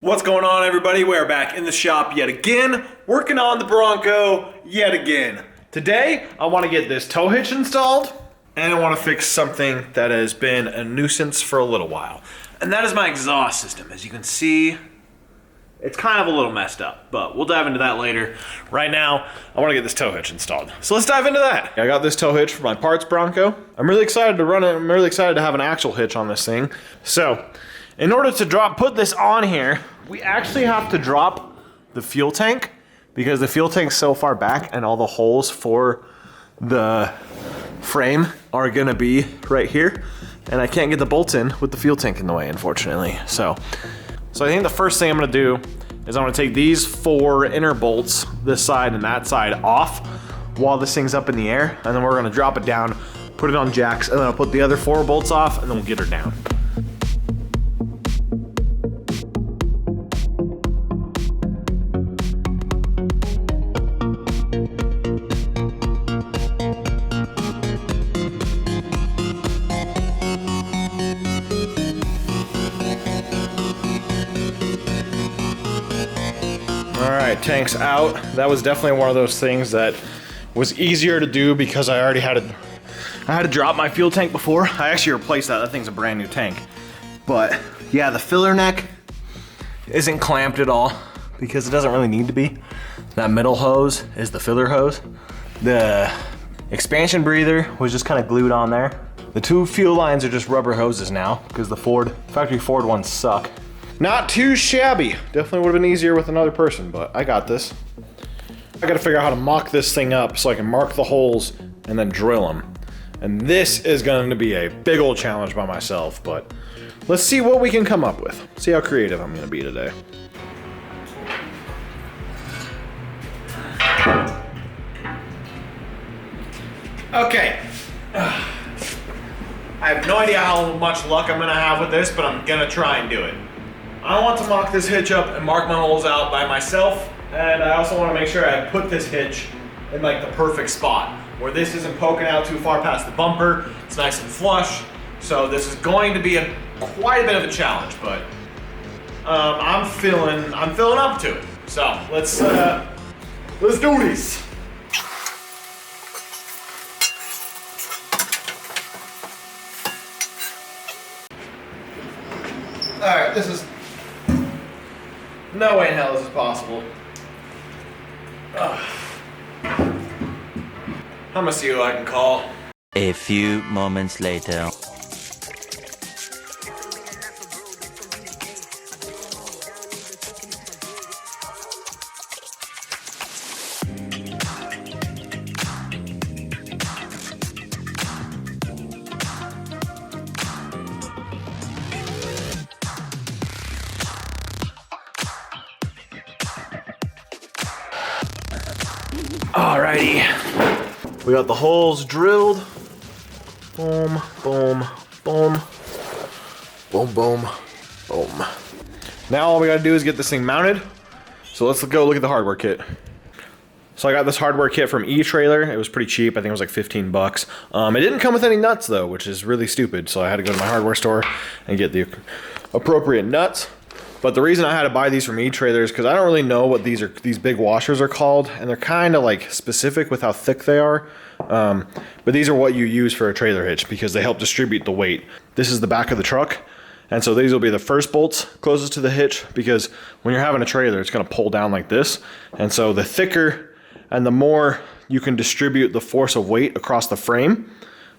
What's going on, everybody? We're back in the shop yet again, working on the Bronco yet again. Today, I want to get this tow hitch installed, and I want to fix something that has been a nuisance for a little while. And that is my exhaust system. As you can see, it's kind of a little messed up, but we'll dive into that later. Right now, I want to get this tow hitch installed. So let's dive into that. I got this tow hitch for my parts Bronco. I'm really excited to run it. I'm really excited to have an actual hitch on this thing. So, in order to put this on here, we actually have to drop the fuel tank because the fuel tank's so far back and all the holes for the frame are gonna be right here. And I can't get the bolts in with the fuel tank in the way, unfortunately. So I think the first thing I'm gonna do is I'm gonna take these 4 inner bolts, this side and that side, off while this thing's up in the air. And then we're gonna drop it down, put it on jacks, and then I'll put the other 4 bolts off and then we'll get her down. Alright, tank's out. That was definitely one of those things that was easier to do because I already had to drop my fuel tank before. I actually replaced that. That thing's a brand new tank. But yeah, the filler neck isn't clamped at all because it doesn't really need to be. That middle hose is the filler hose. The expansion breather was just kind of glued on there. The 2 fuel lines are just rubber hoses now because the factory Ford ones suck. Not too shabby. Definitely would have been easier with another person, but I got this. I gotta figure out how to mock this thing up so I can mark the holes and then drill them. And this is going to be a big old challenge by myself, but let's see what we can come up with. See how creative I'm gonna be today. Okay. I have no idea how much luck I'm gonna have with this, but I'm gonna try and do it. I want to mock this hitch up and mark my holes out by myself, and I also want to make sure I put this hitch in like the perfect spot where this isn't poking out too far past the bumper. It's nice and flush. So this is going to be quite a bit of a challenge, but I'm feeling up to it. So let's do this. All right, this is. No way in hell this is possible. I'm gonna see who I can call. A few moments later. Alrighty, we got the holes drilled. Boom, boom, boom, boom, boom, boom. Now all we gotta do is get this thing mounted. So let's go look at the hardware kit. So I got this hardware kit from E-Trailer. It was pretty cheap. I think it was like 15 bucks. It didn't come with any nuts though, which is really stupid. So I had to go to my hardware store and get the appropriate nuts. But the reason I had to buy these from E-Trailer is because I don't really know what these big washers are called, and they're kind of like specific with how thick they are. But these are what you use for a trailer hitch because they help distribute the weight. This is the back of the truck, and so these will be the first bolts closest to the hitch because when you're having a trailer, it's going to pull down like this. And so the thicker and the more you can distribute the force of weight across the frame,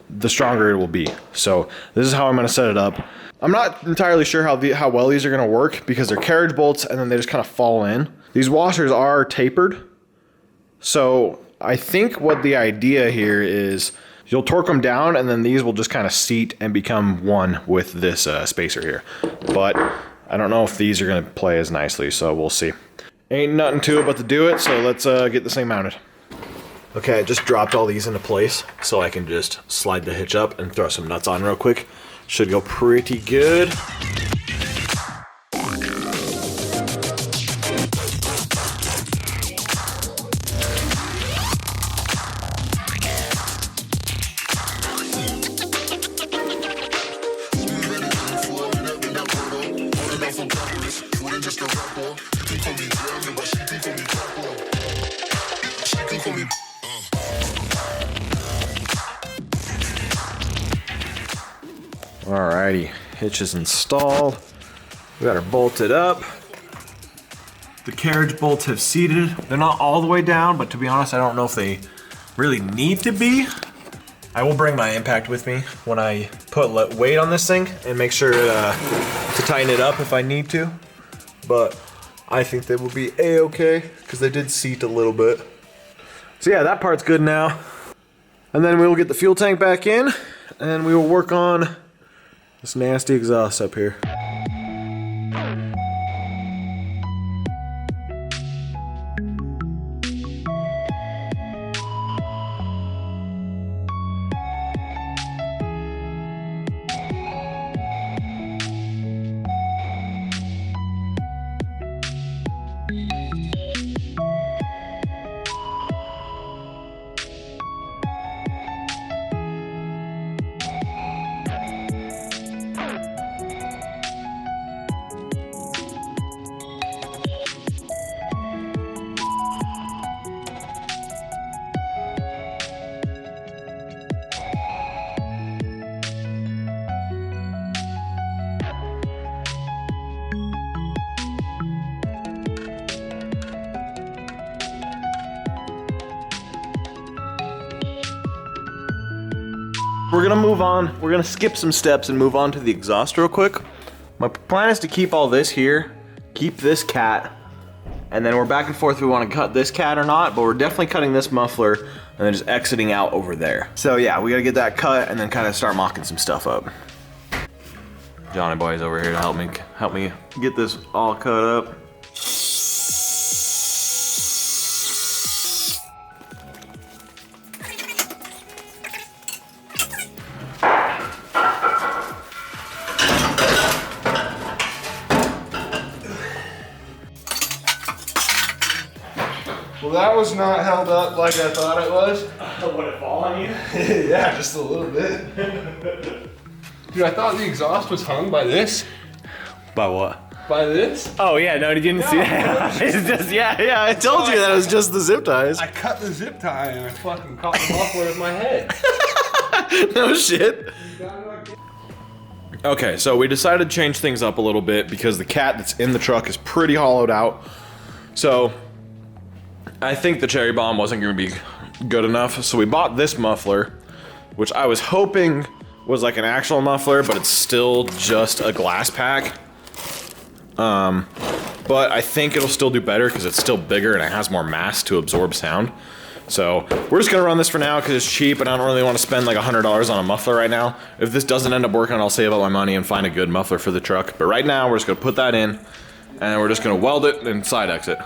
the stronger it will be. So this is how I'm going to set it up. I'm not entirely sure how well these are going to work because they're carriage bolts and then they just kind of fall in. These washers are tapered. So I think what the idea here is you'll torque them down and then these will just kind of seat and become one with this spacer here. But I don't know if these are going to play as nicely, so we'll see. Ain't nothing to it but to do it, so let's get this thing mounted. Okay, I just dropped all these into place so I can just slide the hitch up and throw some nuts on real quick. Should go pretty good. just a Alrighty, hitch is installed. We got her bolted up. The carriage bolts have seated. They're not all the way down, but to be honest, I don't know if they really need to be. I will bring my impact with me when I put weight on this thing and make sure to tighten it up if I need to. But I think they will be a-okay because they did seat a little bit. So yeah, that part's good now. And then we will get the fuel tank back in and we will work on this nasty exhaust up here. We're gonna move on. We're gonna skip some steps and move on to the exhaust real quick. My plan is to keep all this here, keep this cat, and then we're back and forth if we want to cut this cat or not, but we're definitely cutting this muffler and then just exiting out over there. So yeah, we gotta get that cut and then kind of start mocking some stuff up. Johnny Boy's over here to help me get this all cut up. Well, that was not held up like I thought it was. Would it fall on you? Yeah, just a little bit. Dude, I thought the exhaust was hung by this. By what? By this? Oh yeah, no, you didn't see that. It's just, yeah, I told you that it was just the zip ties. I cut the zip tie and I fucking caught the muffler with my head. No shit. Okay, so we decided to change things up a little bit because the cat that's in the truck is pretty hollowed out. So I think the cherry bomb wasn't gonna be good enough, so we bought this muffler, which I was hoping was like an actual muffler, but it's still just a glass pack. But I think it'll still do better because it's still bigger and it has more mass to absorb sound. So we're just gonna run this for now because it's cheap and I don't really want to spend like $100 on a muffler right now. If this doesn't end up working, I'll save up my money and find a good muffler for the truck. But right now, we're just gonna put that in and we're just gonna weld it and side exit.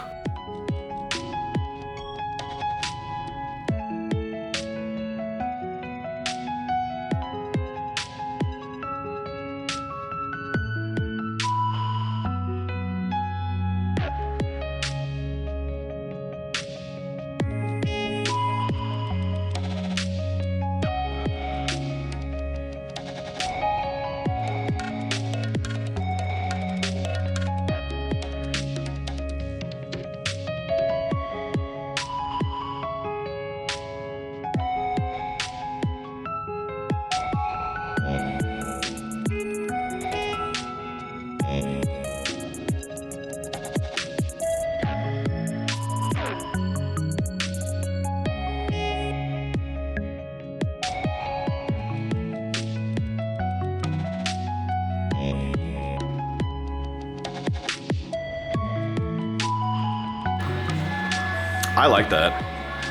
I like that.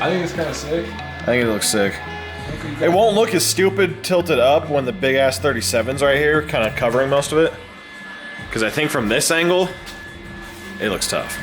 I think it's kind of sick. I think it looks sick. It won't look as stupid tilted up when the big ass 37's right here, kind of covering most of it. Because I think from this angle, it looks tough.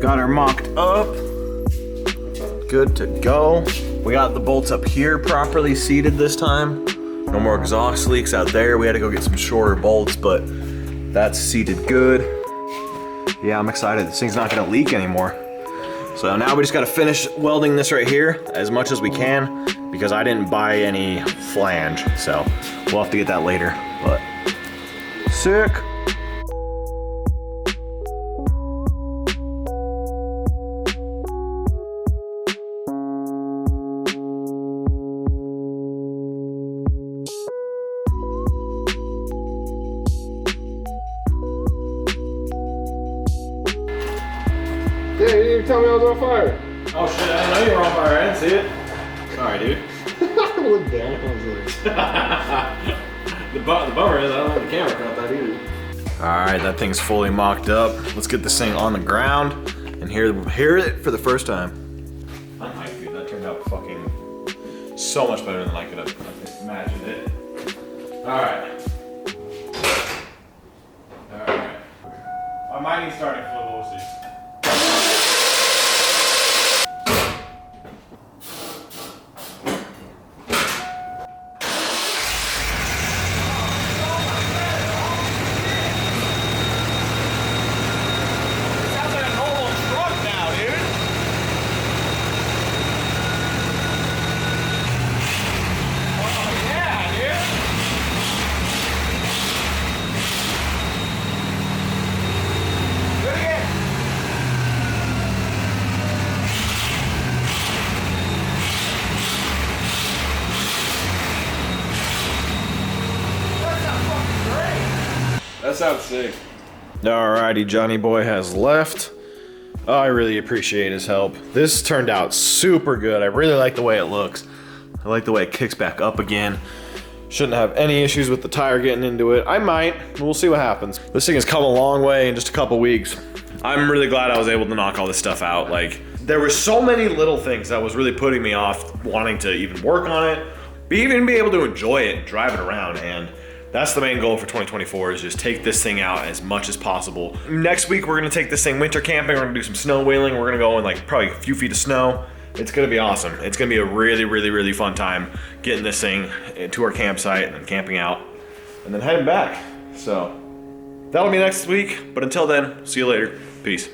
Got her mocked up. Good to go. We got the bolts up here properly seated this time. No more exhaust leaks out there. We had to go get some shorter bolts, but that's seated good. Yeah, I'm excited. This thing's not gonna leak anymore. So now we just gotta finish welding this right here as much as we can because I didn't buy any flange. So we'll have to get that later, but sick. Yeah, you didn't even tell me I was on fire. Oh shit, I didn't know you were on fire. I didn't see it. Sorry, dude. I looked down. I was like, The bummer is I don't have the camera caught that either. Alright, that thing's fully mocked up. Let's get this thing on the ground and hear it for the first time. I like dude, that turned out fucking so much better than I could have imagined it. Alright. Alright. I might need starting flow, we'll see. that sounds sick. Alrighty, Johnny boy has left. Oh, I really appreciate his help. This turned out super good. I really like the way it looks. I like the way it kicks back up again. Shouldn't have any issues with the tire getting into it. I might, we'll see what happens. This thing has come a long way in just a couple weeks. I'm really glad I was able to knock all this stuff out. Like, there were so many little things that was really putting me off wanting to even work on it, but even be able to enjoy it and drive it around. And that's the main goal for 2024 is just take this thing out as much as possible. Next week, we're gonna take this thing winter camping. We're gonna do some snow wheeling. We're gonna go in like probably a few feet of snow. It's gonna be awesome. It's gonna be a really, really, really fun time getting this thing to our campsite and then camping out and then heading back. So that'll be next week. But until then, see you later. Peace.